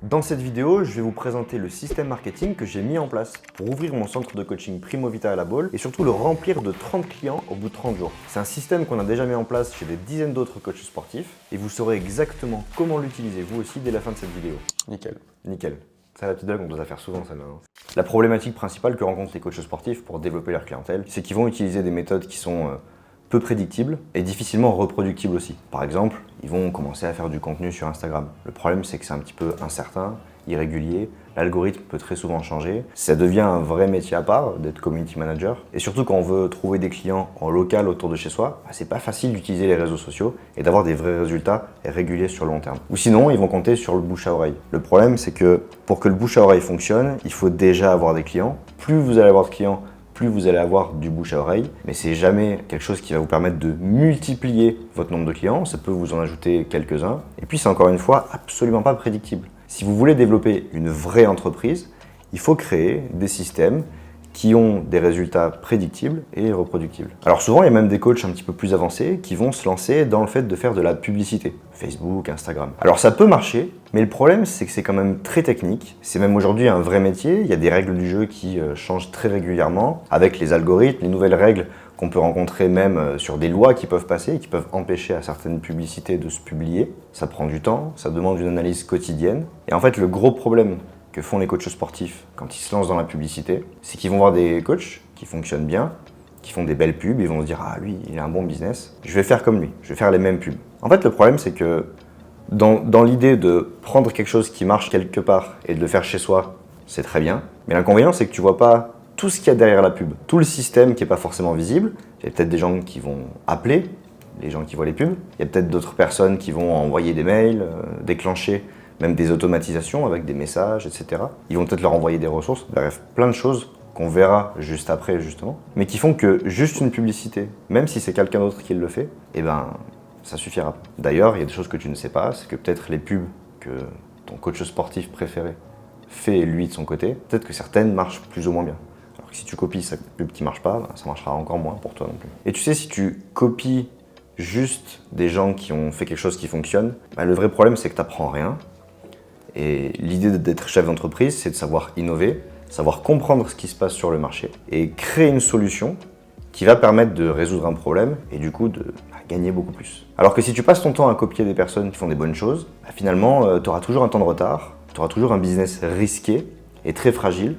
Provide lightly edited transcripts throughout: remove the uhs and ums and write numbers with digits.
Dans cette vidéo, je vais vous présenter le système marketing que j'ai mis en place pour ouvrir mon centre de coaching Primo Vita à la Baule et surtout le remplir de 30 clients au bout de 30 jours. C'est un système qu'on a déjà mis en place chez des dizaines d'autres coachs sportifs et vous saurez exactement comment l'utiliser vous aussi dès la fin de cette vidéo. Nickel. Ça, la petite blague, on doit la faire souvent, celle-là. La problématique principale que rencontrent les coachs sportifs pour développer leur clientèle, c'est qu'ils vont utiliser des méthodes qui sont peu prédictibles et difficilement reproductibles aussi. Par exemple, ils vont commencer à faire du contenu sur Instagram. Le problème, c'est que c'est un petit peu incertain, irrégulier, l'algorithme peut très souvent changer. Ça devient un vrai métier à part d'être community manager. Et surtout quand on veut trouver des clients en local autour de chez soi, c'est pas facile d'utiliser les réseaux sociaux et d'avoir des vrais résultats réguliers sur le long terme. Ou sinon, ils vont compter sur le bouche à oreille. Le problème, c'est que pour que le bouche à oreille fonctionne, il faut déjà avoir des clients. Plus vous allez avoir de clients, plus vous allez avoir du bouche à oreille, mais c'est jamais quelque chose qui va vous permettre de multiplier votre nombre de clients, ça peut vous en ajouter quelques-uns, et puis c'est encore une fois absolument pas prédictible. Si vous voulez développer une vraie entreprise, il faut créer des systèmes qui ont des résultats prédictibles et reproductibles. Alors souvent, il y a même des coachs un petit peu plus avancés qui vont se lancer dans le fait de faire de la publicité, Facebook, Instagram. Alors ça peut marcher, mais le problème c'est que c'est quand même très technique. C'est même aujourd'hui un vrai métier, il y a des règles du jeu qui changent très régulièrement, avec les algorithmes, les nouvelles règles qu'on peut rencontrer même sur des lois qui peuvent passer et qui peuvent empêcher à certaines publicités de se publier. Ça prend du temps, ça demande une analyse quotidienne. Et en fait, le gros problème que font les coachs sportifs quand ils se lancent dans la publicité, c'est qu'ils vont voir des coachs qui fonctionnent bien, qui font des belles pubs, ils vont se dire « Ah, lui, il a un bon business, je vais faire comme lui, je vais faire les mêmes pubs ». En fait, le problème, c'est que dans l'idée de prendre quelque chose qui marche quelque part et de le faire chez soi, c'est très bien. Mais l'inconvénient, c'est que tu vois pas tout ce qu'il y a derrière la pub, tout le système qui n'est pas forcément visible. Il y a peut-être des gens qui vont appeler, les gens qui voient les pubs. Il y a peut-être d'autres personnes qui vont envoyer des mails, déclencher même des automatisations avec des messages, etc. Ils vont peut-être leur envoyer des ressources, bref, plein de choses qu'on verra juste après, justement, mais qui font que juste une publicité, même si c'est quelqu'un d'autre qui le fait, ça suffira pas. D'ailleurs, il y a des choses que tu ne sais pas, c'est que peut-être les pubs que ton coach sportif préféré fait lui de son côté, peut-être que certaines marchent plus ou moins bien. Alors que si tu copies sa pub qui marche pas, ça marchera encore moins pour toi non plus. Et tu sais, si tu copies juste des gens qui ont fait quelque chose qui fonctionne, le vrai problème c'est que tu n'apprends rien. Et l'idée d'être chef d'entreprise, c'est de savoir innover, savoir comprendre ce qui se passe sur le marché et créer une solution qui va permettre de résoudre un problème et du coup de gagner beaucoup plus. Alors que si tu passes ton temps à copier des personnes qui font des bonnes choses, finalement, tu auras toujours un temps de retard, tu auras toujours un business risqué et très fragile,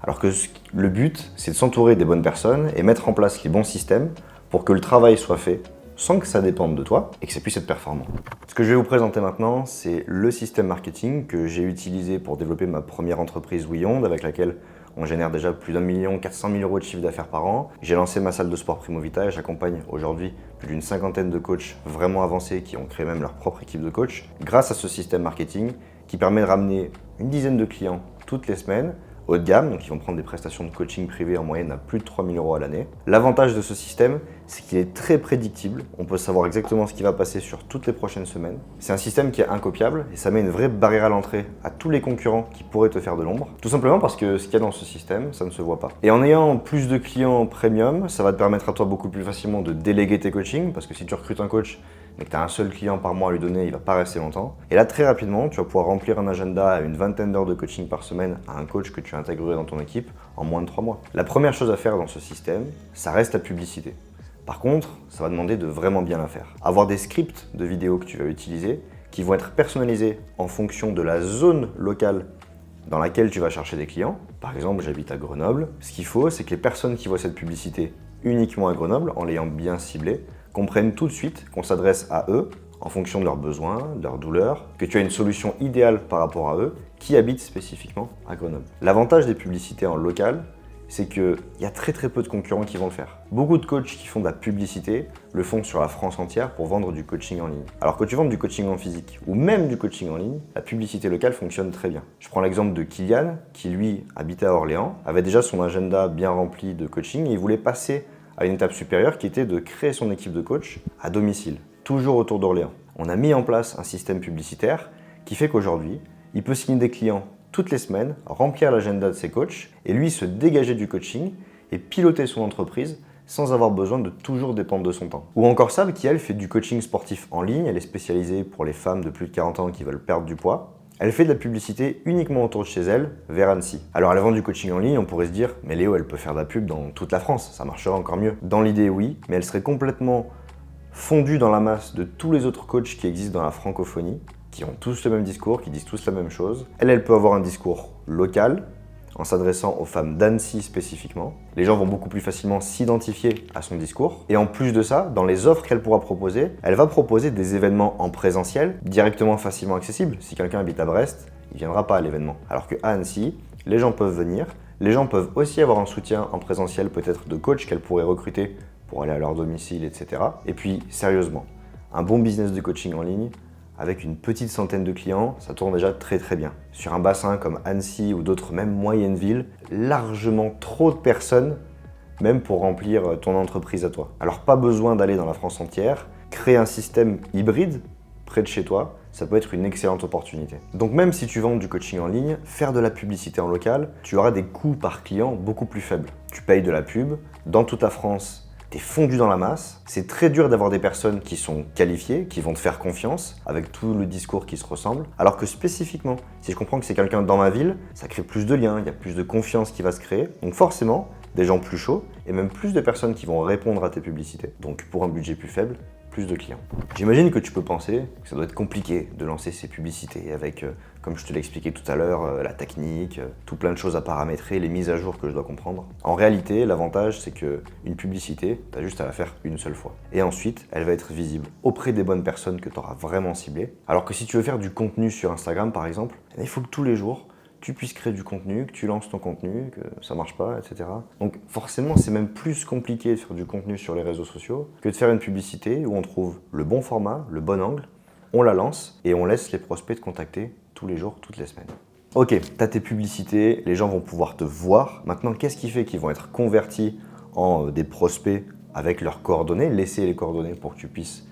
alors que le but, c'est de s'entourer des bonnes personnes et mettre en place les bons systèmes pour que le travail soit fait sans que ça dépende de toi et que ça puisse être performant. Ce que je vais vous présenter maintenant, c'est le système marketing que j'ai utilisé pour développer ma première entreprise WeYond, avec laquelle on génère déjà plus d'1 400 000 € de chiffre d'affaires par an. J'ai lancé ma salle de sport Primo Vita et j'accompagne aujourd'hui plus d'une cinquantaine de coachs vraiment avancés qui ont créé même leur propre équipe de coachs grâce à ce système marketing qui permet de ramener une dizaine de clients toutes les semaines, haut de gamme, donc ils vont prendre des prestations de coaching privé en moyenne à plus de 3 000 € à l'année. L'avantage de ce système, c'est qu'il est très prédictible. On peut savoir exactement ce qui va passer sur toutes les prochaines semaines. C'est un système qui est incopiable et ça met une vraie barrière à l'entrée à tous les concurrents qui pourraient te faire de l'ombre. Tout simplement parce que ce qu'il y a dans ce système, ça ne se voit pas. Et en ayant plus de clients premium, ça va te permettre à toi beaucoup plus facilement de déléguer tes coachings, parce que si tu recrutes un coach mais que tu as un seul client par mois à lui donner, il va pas rester longtemps. Et là, très rapidement, tu vas pouvoir remplir un agenda à une vingtaine d'heures de coaching par semaine à un coach que tu intégrerais dans ton équipe en moins de 3 mois. La première chose à faire dans ce système, ça reste la publicité. Par contre, ça va demander de vraiment bien la faire. Avoir des scripts de vidéos que tu vas utiliser qui vont être personnalisés en fonction de la zone locale dans laquelle tu vas chercher des clients. Par exemple, j'habite à Grenoble. Ce qu'il faut, c'est que les personnes qui voient cette publicité uniquement à Grenoble, en l'ayant bien ciblée, comprennent tout de suite qu'on s'adresse à eux en fonction de leurs besoins, de leurs douleurs, que tu as une solution idéale par rapport à eux qui habitent spécifiquement à Grenoble. L'avantage des publicités en local, c'est qu'il y a très peu de concurrents qui vont le faire. Beaucoup de coachs qui font de la publicité le font sur la France entière pour vendre du coaching en ligne. Alors que tu vends du coaching en physique ou même du coaching en ligne, la publicité locale fonctionne très bien. Je prends l'exemple de Kylian qui lui habitait à Orléans, avait déjà son agenda bien rempli de coaching et il voulait passer à une étape supérieure qui était de créer son équipe de coach à domicile, toujours autour d'Orléans. On a mis en place un système publicitaire qui fait qu'aujourd'hui, il peut signer des clients toutes les semaines, remplir l'agenda de ses coachs et lui se dégager du coaching et piloter son entreprise sans avoir besoin de toujours dépendre de son temps. Ou encore Sab qui elle fait du coaching sportif en ligne, elle est spécialisée pour les femmes de plus de 40 ans qui veulent perdre du poids. Elle fait de la publicité uniquement autour de chez elle, vers Annecy. Alors elle vend du coaching en ligne, on pourrait se dire, mais Léo, elle peut faire de la pub dans toute la France, ça marcherait encore mieux. Dans l'idée, oui, mais elle serait complètement fondue dans la masse de tous les autres coachs qui existent dans la francophonie, qui ont tous le même discours, qui disent tous la même chose. Elle peut avoir un discours local, en s'adressant aux femmes d'Annecy spécifiquement. Les gens vont beaucoup plus facilement s'identifier à son discours. Et en plus de ça, dans les offres qu'elle pourra proposer, elle va proposer des événements en présentiel, directement facilement accessibles. Si quelqu'un habite à Brest, il ne viendra pas à l'événement. Alors qu'à Annecy, les gens peuvent venir. Les gens peuvent aussi avoir un soutien en présentiel, peut-être de coach qu'elle pourrait recruter pour aller à leur domicile, etc. Et puis, sérieusement, un bon business de coaching en ligne, avec une petite centaine de clients, ça tourne déjà très très bien. Sur un bassin comme Annecy ou d'autres même moyennes villes, largement trop de personnes, même pour remplir ton entreprise à toi. Alors pas besoin d'aller dans la France entière, créer un système hybride près de chez toi, ça peut être une excellente opportunité. Donc même si tu vends du coaching en ligne, faire de la publicité en local, tu auras des coûts par client beaucoup plus faibles. Tu payes de la pub, dans toute la France, t'es fondu dans la masse, c'est très dur d'avoir des personnes qui sont qualifiées, qui vont te faire confiance, avec tout le discours qui se ressemble, alors que spécifiquement, si je comprends que c'est quelqu'un dans ma ville, ça crée plus de liens, il y a plus de confiance qui va se créer, donc forcément, des gens plus chauds, et même plus de personnes qui vont répondre à tes publicités. Donc pour un budget plus faible, plus de clients. J'imagine que tu peux penser que ça doit être compliqué de lancer ces publicités avec, comme je te l'ai expliqué tout à l'heure, la technique, tout plein de choses à paramétrer, les mises à jour que je dois comprendre. En réalité, l'avantage, c'est qu'une publicité, tu as juste à la faire une seule fois. Et ensuite, elle va être visible auprès des bonnes personnes que tu auras vraiment ciblées. Alors que si tu veux faire du contenu sur Instagram, par exemple, il faut que tous les jours, tu puisses créer du contenu, que tu lances ton contenu, que ça marche pas, etc. Donc forcément, c'est même plus compliqué de faire du contenu sur les réseaux sociaux que de faire une publicité où on trouve le bon format, le bon angle, on la lance et on laisse les prospects te contacter tous les jours, toutes les semaines. Ok, tu as tes publicités, les gens vont pouvoir te voir. Maintenant, qu'est-ce qui fait qu'ils vont être convertis en des prospects avec leurs coordonnées? Laisser les coordonnées pour que tu puisses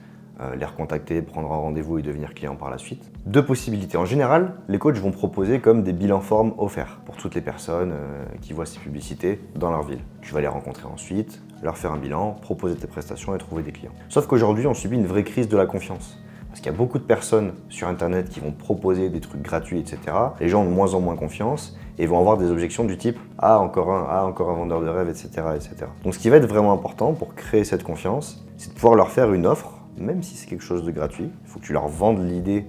les recontacter, prendre un rendez-vous et devenir client par la suite. Deux possibilités. En général, les coachs vont proposer comme des bilans formes offerts pour toutes les personnes qui voient ces publicités dans leur ville. Tu vas les rencontrer ensuite, leur faire un bilan, proposer tes prestations et trouver des clients. Sauf qu'aujourd'hui, on subit une vraie crise de la confiance. Parce qu'il y a beaucoup de personnes sur Internet qui vont proposer des trucs gratuits, etc. Les gens ont de moins en moins confiance et vont avoir des objections du type « Ah, encore un vendeur de rêve, etc. etc. » Donc ce qui va être vraiment important pour créer cette confiance, c'est de pouvoir leur faire une offre, même si c'est quelque chose de gratuit. Il faut que tu leur vendes l'idée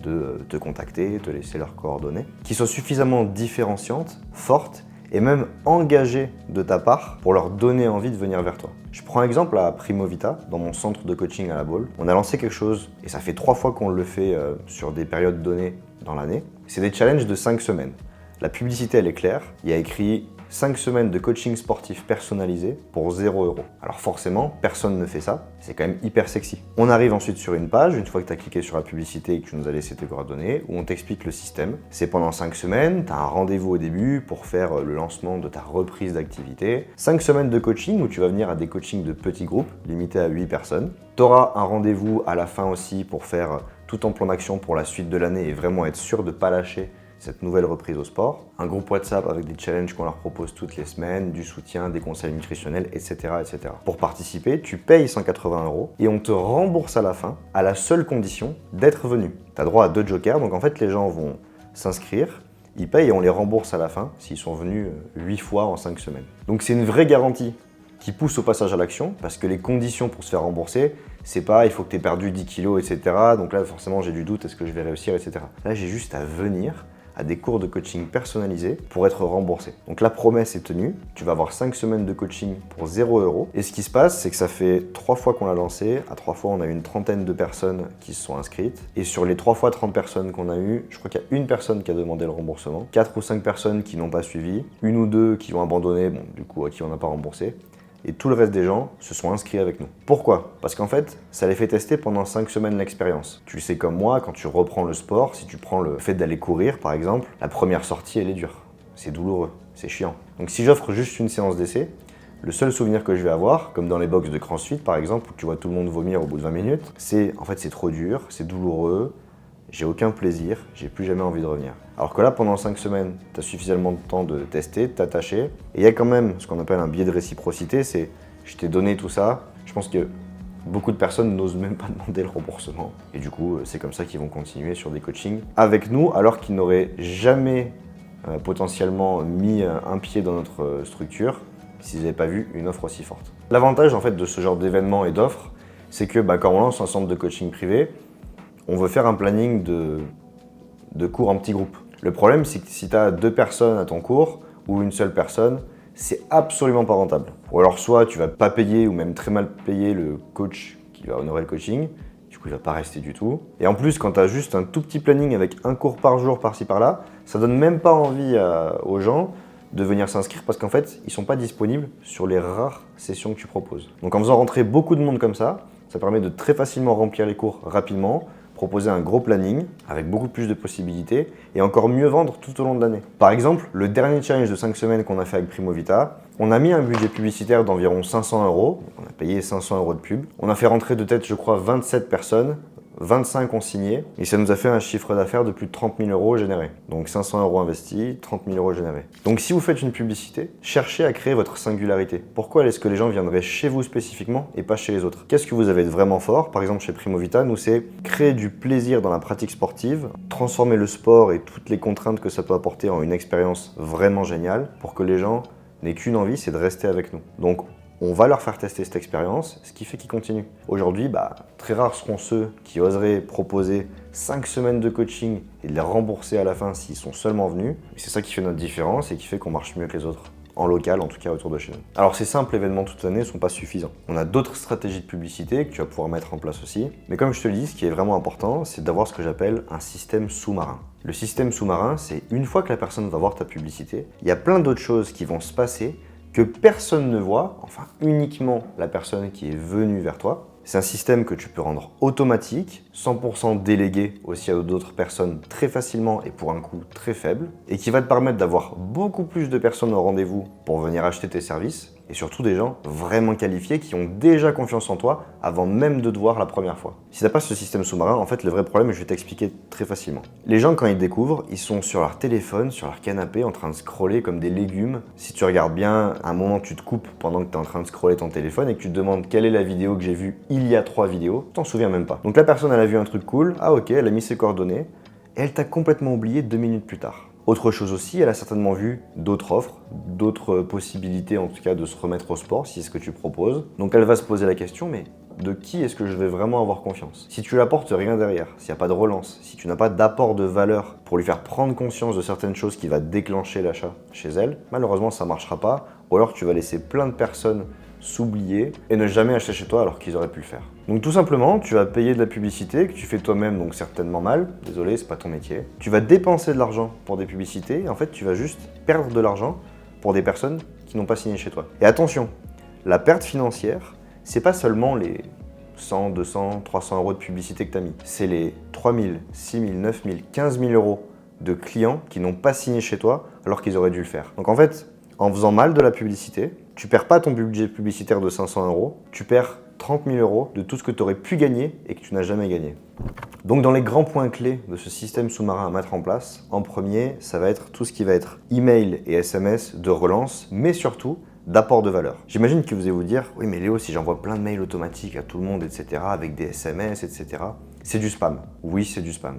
de te contacter, te laisser leurs coordonnées, qui soit suffisamment différenciante, forte et même engagée de ta part pour leur donner envie de venir vers toi. Je prends un exemple à Primovita, dans mon centre de coaching à La Baule. On a lancé quelque chose, et ça fait 3 fois qu'on le fait sur des périodes données dans l'année. C'est des challenges de 5 semaines. La publicité, elle est claire. Il y a écrit 5 semaines de coaching sportif personnalisé pour 0 €. Alors forcément, personne ne fait ça. C'est quand même hyper sexy. On arrive ensuite sur une page, une fois que tu as cliqué sur la publicité et que tu nous as laissé tes coordonnées, où on t'explique le système. C'est pendant 5 semaines, tu as un rendez-vous au début pour faire le lancement de ta reprise d'activité. 5 semaines de coaching où tu vas venir à des coachings de petits groupes, limités à 8 personnes. Tu auras un rendez-vous à la fin aussi pour faire tout ton plan d'action pour la suite de l'année et vraiment être sûr de ne pas lâcher cette nouvelle reprise au sport. Un groupe WhatsApp avec des challenges qu'on leur propose toutes les semaines, du soutien, des conseils nutritionnels, etc. etc. Pour participer, tu payes 180 € et on te rembourse à la fin, à la seule condition d'être venu. Tu as droit à 2 jokers, donc en fait les gens vont s'inscrire, ils payent et on les rembourse à la fin s'ils sont venus 8 fois en 5 semaines. Donc c'est une vraie garantie qui pousse au passage à l'action, parce que les conditions pour se faire rembourser, c'est pas il faut que tu aies perdu 10 kilos, etc. Donc là forcément j'ai du doute, est-ce que je vais réussir, etc. Là j'ai juste à venir à des cours de coaching personnalisés pour être remboursé. Donc la promesse est tenue, tu vas avoir 5 semaines de coaching pour 0 €. Et ce qui se passe, c'est que ça fait 3 fois qu'on l'a lancé, à 3 fois on a eu une trentaine de personnes qui se sont inscrites. Et sur les 3 fois 30 personnes qu'on a eues, je crois qu'il y a une personne qui a demandé le remboursement, 4 ou 5 personnes qui n'ont pas suivi, une ou deux qui ont abandonné, bon du coup à qui on n'a pas remboursé. Et tout le reste des gens se sont inscrits avec nous. Pourquoi? Parce qu'en fait, ça les fait tester pendant 5 semaines l'expérience. Tu le sais comme moi, quand tu reprends le sport, si tu prends le fait d'aller courir par exemple, la première sortie elle est dure. C'est douloureux, c'est chiant. Donc si j'offre juste une séance d'essai, le seul souvenir que je vais avoir, comme dans les box de CrossFit par exemple, où tu vois tout le monde vomir au bout de 20 minutes, c'est en fait c'est trop dur, c'est douloureux, j'ai aucun plaisir, j'ai plus jamais envie de revenir. Alors que là, pendant 5 semaines, tu as suffisamment de temps de tester, de t'attacher. Et il y a quand même ce qu'on appelle un biais de réciprocité, c'est je t'ai donné tout ça. Je pense que Beaucoup de personnes n'osent même pas demander le remboursement. Et du coup, c'est comme ça qu'ils vont continuer sur des coachings avec nous, alors qu'ils n'auraient jamais potentiellement mis un pied dans notre structure s'ils n'avaient pas vu une offre aussi forte. L'avantage en fait de ce genre d'événements et d'offres, c'est que quand on lance un centre de coaching privé, on veut faire un planning de cours en petits groupes. Le problème, c'est que si tu as 2 personnes à ton cours ou une seule personne, c'est absolument pas rentable. Ou alors soit tu vas pas payer ou même très mal payer le coach qui va honorer le coaching, du coup il va pas rester du tout. Et en plus, quand tu as juste un tout petit planning avec un cours par jour par-ci par-là, ça donne même pas envie aux gens de venir s'inscrire parce qu'en fait, ils sont pas disponibles sur les rares sessions que tu proposes. Donc en faisant rentrer beaucoup de monde comme ça permet de très facilement remplir les cours rapidement, proposer un gros planning avec beaucoup plus de possibilités et encore mieux vendre tout au long de l'année. Par exemple, le dernier challenge de 5 semaines qu'on a fait avec Primovita, on a mis un budget publicitaire d'environ 500 €, on a payé 500 € de pub, on a fait rentrer de tête je crois 27 personnes, 25 ont signé et ça nous a fait un chiffre d'affaires de plus de 30 000 € générés. Donc 500 € investis, 30 000 € générés. Donc si vous faites une publicité, cherchez à créer votre singularité. Pourquoi est-ce que les gens viendraient chez vous spécifiquement et pas chez les autres? Qu'est-ce que vous avez de vraiment fort? Par exemple chez Primovita, nous c'est créer du plaisir dans la pratique sportive, transformer le sport et toutes les contraintes que ça peut apporter en une expérience vraiment géniale pour que les gens n'aient qu'une envie, c'est de rester avec nous. Donc on va leur faire tester cette expérience, ce qui fait qu'ils continuent. Aujourd'hui, très rares seront ceux qui oseraient proposer 5 semaines de coaching et de les rembourser à la fin s'ils sont seulement venus. Et c'est ça qui fait notre différence et qui fait qu'on marche mieux que les autres. En local, en tout cas autour de chez nous. Alors ces simples événements toute l'année ne sont pas suffisants. On a d'autres stratégies de publicité que tu vas pouvoir mettre en place aussi. Mais comme je te le dis, ce qui est vraiment important, c'est d'avoir ce que j'appelle un système sous-marin. Le système sous-marin, c'est une fois que la personne va voir ta publicité, il y a plein d'autres choses qui vont se passer que personne ne voit, enfin uniquement la personne qui est venue vers toi. C'est un système que tu peux rendre automatique, 100% délégué aussi à d'autres personnes très facilement et pour un coût très faible, et qui va te permettre d'avoir beaucoup plus de personnes au rendez-vous pour venir acheter tes services, et surtout des gens vraiment qualifiés qui ont déjà confiance en toi avant même de te voir la première fois. Si tu n'as pas ce système sous-marin, en fait le vrai problème, je vais t'expliquer très facilement. Les gens quand ils découvrent, ils sont sur leur téléphone, sur leur canapé, en train de scroller comme des légumes. Si tu regardes bien, à un moment tu te coupes pendant que tu es en train de scroller ton téléphone et que tu te demandes quelle est la vidéo que j'ai vue il y a 3 vidéos, tu t'en souviens même pas. Donc la personne elle a vu un truc cool, ah ok, elle a mis ses coordonnées, et elle t'a complètement oublié 2 minutes plus tard. Autre chose aussi, elle a certainement vu d'autres offres, d'autres possibilités en tout cas de se remettre au sport si c'est ce que tu proposes. Donc elle va se poser la question, mais de qui est-ce que je vais vraiment avoir confiance? Si tu n'apportes rien derrière, s'il n'y a pas de relance, si tu n'as pas d'apport de valeur pour lui faire prendre conscience de certaines choses qui va déclencher l'achat chez elle, malheureusement ça ne marchera pas, ou alors tu vas laisser plein de personnes s'oublier et ne jamais acheter chez toi alors qu'ils auraient pu le faire. Donc tout simplement, tu vas payer de la publicité que tu fais toi-même, donc certainement mal, désolé, c'est pas ton métier. Tu vas dépenser de l'argent pour des publicités et en fait tu vas juste perdre de l'argent pour des personnes qui n'ont pas signé chez toi. Et attention, la perte financière, c'est pas seulement les 100, 200, 300 € de publicité que tu as mis, c'est les 3 000, 6 000, 9 000, 15 000 € de clients qui n'ont pas signé chez toi alors qu'ils auraient dû le faire. Donc en fait, en faisant mal de la publicité, tu perds pas ton budget publicitaire de 500 €, tu perds 30 000 € de tout ce que tu aurais pu gagner et que tu n'as jamais gagné. Donc dans les grands points clés de ce système sous-marin à mettre en place, en premier, ça va être tout ce qui va être email et SMS de relance, mais surtout d'apport de valeur. J'imagine que vous allez vous dire, oui mais Léo, si j'envoie plein de mails automatiques à tout le monde, etc., avec des SMS, etc., c'est du spam. Oui, c'est du spam.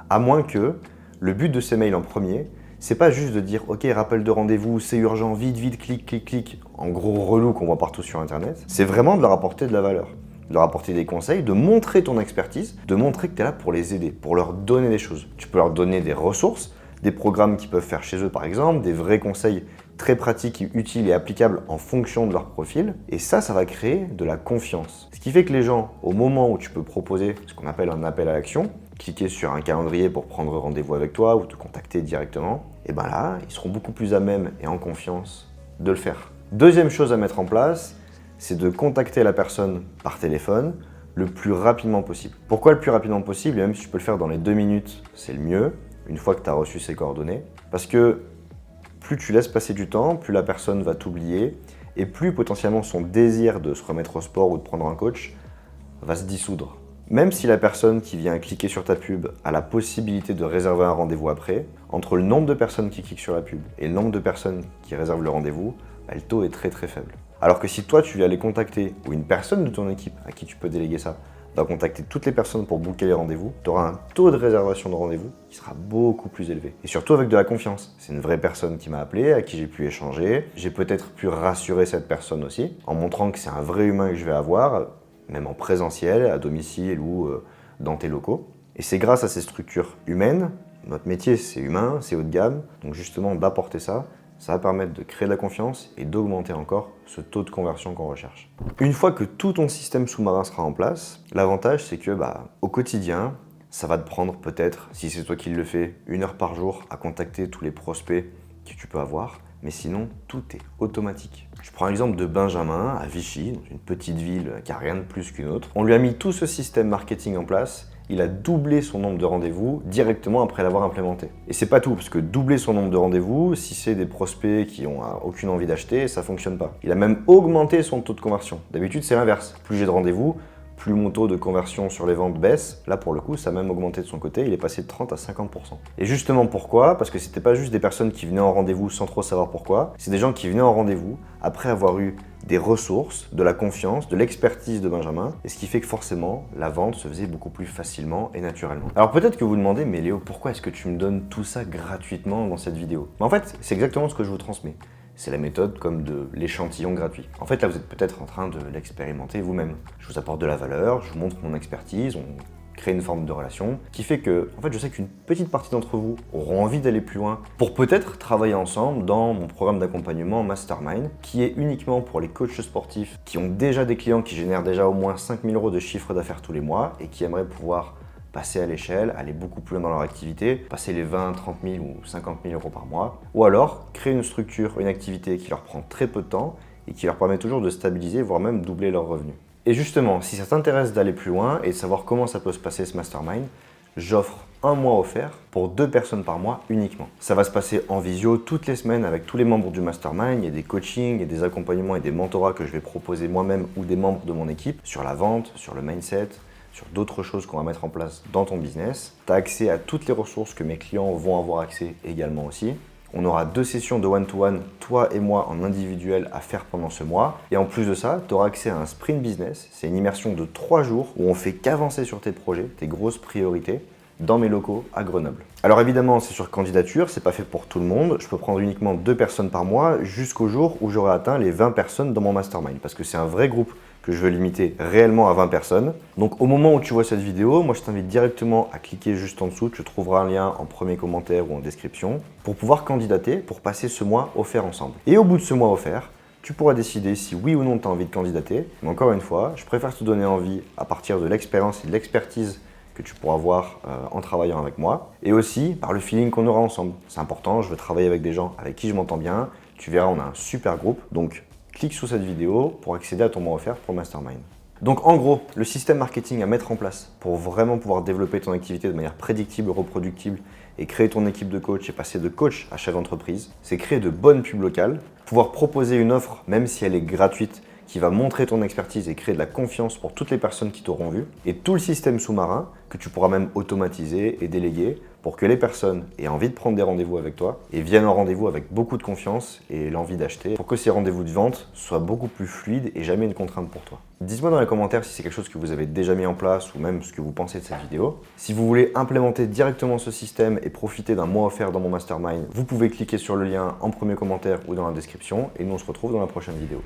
À moins que le but de ces mails en premier, c'est pas juste de dire ok, rappel de rendez-vous, c'est urgent, vite, vite, clic, clic, clic, en gros relou qu'on voit partout sur internet. C'est vraiment de leur apporter de la valeur, de leur apporter des conseils, de montrer ton expertise, de montrer que tu es là pour les aider, pour leur donner des choses. Tu peux leur donner des ressources, des programmes qu'ils peuvent faire chez eux par exemple, des vrais conseils très pratiques, utiles et applicables en fonction de leur profil. Et ça va créer de la confiance. Ce qui fait que les gens, au moment où tu peux proposer ce qu'on appelle un appel à l'action, cliquer sur un calendrier pour prendre rendez-vous avec toi ou te contacter directement, et bien là, ils seront beaucoup plus à même et en confiance de le faire. Deuxième chose à mettre en place, c'est de contacter la personne par téléphone le plus rapidement possible. Pourquoi le plus rapidement possible? Et même si tu peux le faire dans les 2 minutes, c'est le mieux, une fois que tu as reçu ses coordonnées. Parce que plus tu laisses passer du temps, plus la personne va t'oublier et plus potentiellement son désir de se remettre au sport ou de prendre un coach va se dissoudre. Même si la personne qui vient cliquer sur ta pub a la possibilité de réserver un rendez-vous après, entre le nombre de personnes qui cliquent sur la pub et le nombre de personnes qui réservent le rendez-vous, le taux est très très faible. Alors que si toi, tu viens les contacter, ou une personne de ton équipe à qui tu peux déléguer ça, va contacter toutes les personnes pour booker les rendez-vous, tu auras un taux de réservation de rendez-vous qui sera beaucoup plus élevé. Et surtout avec de la confiance. C'est une vraie personne qui m'a appelé, à qui j'ai pu échanger. J'ai peut-être pu rassurer cette personne aussi, en montrant que c'est un vrai humain que je vais avoir, même en présentiel, à domicile ou dans tes locaux. Et c'est grâce à ces structures humaines, notre métier c'est humain, c'est haut de gamme, donc justement d'apporter ça, ça va permettre de créer de la confiance et d'augmenter encore ce taux de conversion qu'on recherche. Une fois que tout ton système sous-marin sera en place, l'avantage c'est que au quotidien, ça va te prendre peut-être, si c'est toi qui le fais, 1 heure par jour à contacter tous les prospects que tu peux avoir, mais sinon tout est automatique. Je prends l'exemple de Benjamin à Vichy, dans une petite ville qui n'a rien de plus qu'une autre. On lui a mis tout ce système marketing en place. Il a doublé son nombre de rendez-vous directement après l'avoir implémenté. Et c'est pas tout, parce que doubler son nombre de rendez-vous, si c'est des prospects qui n'ont aucune envie d'acheter, ça fonctionne pas. Il a même augmenté son taux de conversion. D'habitude, c'est l'inverse. Plus j'ai de rendez-vous, plus mon taux de conversion sur les ventes baisse. Là, pour le coup, ça a même augmenté de son côté. Il est passé de 30 à 50%. Et justement, pourquoi? Parce que c'était pas juste des personnes qui venaient en rendez-vous sans trop savoir pourquoi. C'est des gens qui venaient en rendez-vous après avoir eu des ressources, de la confiance, de l'expertise de Benjamin, et ce qui fait que forcément, la vente se faisait beaucoup plus facilement et naturellement. Alors peut-être que vous vous demandez, mais Léo, pourquoi est-ce que tu me donnes tout ça gratuitement dans cette vidéo? En fait, c'est exactement ce que je vous transmets. C'est la méthode comme de l'échantillon gratuit. En fait, là, vous êtes peut-être en train de l'expérimenter vous-même. Je vous apporte de la valeur, je vous montre mon expertise, on crée une forme de relation qui fait que, en fait, je sais qu'une petite partie d'entre vous auront envie d'aller plus loin pour peut-être travailler ensemble dans mon programme d'accompagnement Mastermind, qui est uniquement pour les coachs sportifs qui ont déjà des clients qui génèrent déjà au moins 5 000 € de chiffre d'affaires tous les mois et qui aimeraient pouvoir passer à l'échelle, aller beaucoup plus loin dans leur activité, passer les 20, 30 000 ou 50 000 € par mois, ou alors créer une structure, une activité qui leur prend très peu de temps et qui leur permet toujours de stabiliser, voire même doubler leurs revenus. Et justement, si ça t'intéresse d'aller plus loin et de savoir comment ça peut se passer ce mastermind, j'offre un mois offert pour 2 personnes par mois uniquement. Ça va se passer en visio toutes les semaines avec tous les membres du mastermind. Il y a des coachings, il y a des accompagnements et des mentorats que je vais proposer moi-même ou des membres de mon équipe sur la vente, sur le mindset, sur d'autres choses qu'on va mettre en place dans ton business. Tu as accès à toutes les ressources que mes clients vont avoir accès également aussi. On aura 2 sessions de one-to-one, toi et moi en individuel à faire pendant ce mois. Et en plus de ça, tu auras accès à un sprint business. C'est une immersion de 3 jours où on fait qu'avancer sur tes projets, tes grosses priorités, dans mes locaux à Grenoble. Alors évidemment, c'est sur candidature, c'est pas fait pour tout le monde. Je peux prendre uniquement 2 personnes par mois jusqu'au jour où j'aurai atteint les 20 personnes dans mon mastermind. Parce que c'est un vrai groupe que je veux limiter réellement à 20 personnes. Donc au moment où tu vois cette vidéo, moi je t'invite directement à cliquer juste en dessous, tu trouveras un lien en premier commentaire ou en description pour pouvoir candidater, pour passer ce mois offert ensemble. Et au bout de ce mois offert, tu pourras décider si oui ou non tu as envie de candidater. Mais encore une fois, je préfère te donner envie à partir de l'expérience et de l'expertise que tu pourras avoir en travaillant avec moi et aussi par le feeling qu'on aura ensemble. C'est important, je veux travailler avec des gens avec qui je m'entends bien. Tu verras, on a un super groupe. Donc clique sous cette vidéo pour accéder à ton mois offert pour Mastermind. Donc en gros, le système marketing à mettre en place pour vraiment pouvoir développer ton activité de manière prédictible, reproductible et créer ton équipe de coach et passer de coach à chef d'entreprise, c'est créer de bonnes pubs locales, pouvoir proposer une offre même si elle est gratuite qui va montrer ton expertise et créer de la confiance pour toutes les personnes qui t'auront vu, et tout le système sous-marin que tu pourras même automatiser et déléguer pour que les personnes aient envie de prendre des rendez-vous avec toi et viennent en rendez-vous avec beaucoup de confiance et l'envie d'acheter pour que ces rendez-vous de vente soient beaucoup plus fluides et jamais une contrainte pour toi. Dites-moi dans les commentaires si c'est quelque chose que vous avez déjà mis en place ou même ce que vous pensez de cette vidéo. Si vous voulez implémenter directement ce système et profiter d'un mois offert dans mon mastermind, vous pouvez cliquer sur le lien en premier commentaire ou dans la description et nous on se retrouve dans la prochaine vidéo.